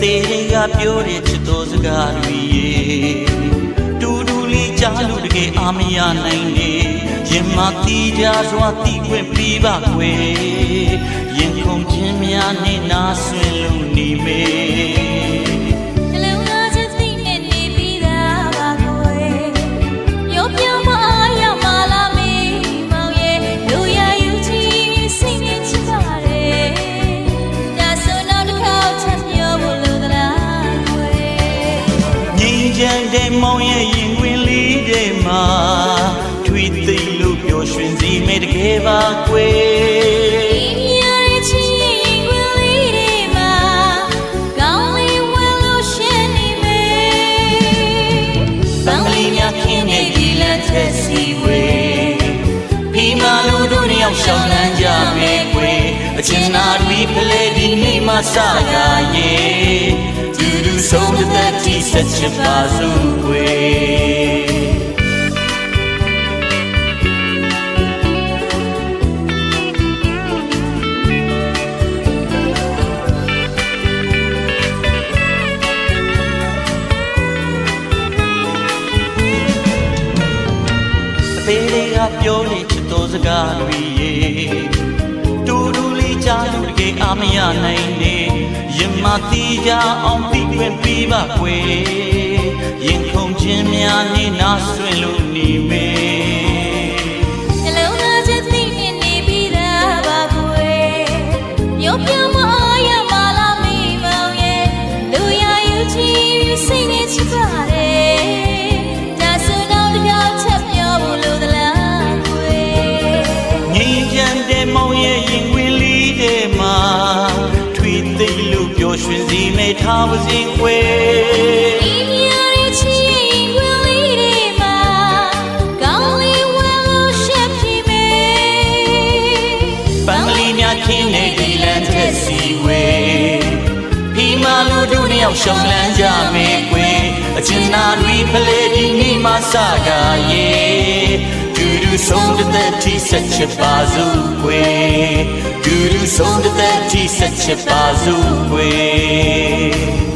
သေးတွေကပြောတဲ့ချစ်တော်စကားတွေတူတူလေးကြားလို့တကယ်အားမရနိုင်နေရင်မတီးကြစွာတီးခွင့်ပြီးပါကွယ်ရင်ခုန်ခြင်းများနဲ့နာဆွင်လို့နေမေတဲ့မောင်ရဲ့ရင်ခွင်လေးတွေမှာထွေသိလို့ပျော်ရွှင်စီမဲ့တကယ်ပါကွယ်မြားရဲ့ချစ်ရင်ခွင်လေးတွေမှာကောင်းလေးဝဲလို့ရှင်နေမယ်ဘန်လီများခင်းနေဒီလက်ချက်စီဝေးဖိမလို့တို့နှစ်ယောက်ရှောင်းလန်းကြမယ်ကွယ်အချင်းနာတွေဖလဲဒီနေ့မှစကားရဲ့ဆုံးတဲ့တီးဆက်ချပါစုွယ်အသေးလေးကပြောနေချစ်တော်စကားတွေတူတူလေးကြားလို့တကယ်အားမရနိုင်နေရင်မတီးကြအောင်ပြီးခွင့်ပြီးပါကွယ်ရင်ခုန်ခြင်းများနဲ့နာဆွင်လို့နေမေနှလုံးသားချစ်သိနေနေပြီးသားပါကွယ်မျိုးပြောင်းမအားရမလားမိမောင်ရဲ့လူရယူချီစိတ်နဲ့ချစ်ပါတယ်ဒါဆိုတော့တပြောက်ချက်ပြောဖို့လိုသလားကွယ်ငြိမ်းချမ်းတဲ့မောင်ရဲ့ရင်ခွင်လေးထဲမှာသိလို့ပျော်ရွှင်စီမဲ့ထားပါစေကွယ်ဒီမြားရဲ့ချစ်ရင်ခွင်လေးတွေမှာကောင်းလေးဝဲလို့ရှက်ပြီမယ်ပန်းမလီများခင်းနေဒီလန်တဲ့စီဝေးဖိမလို့တို့နှစ်ယောက်ရှောင်းလန်းကြမယ်ကွယ်အချင်းနာတွေဖလဲဒီနေ့မှစကားရဲ့တူဆုံးတဲ့တီးဆက်ချပါစုကွယ်တူဆုံးတဲ့တီးဆက်ချပါစုကွယ်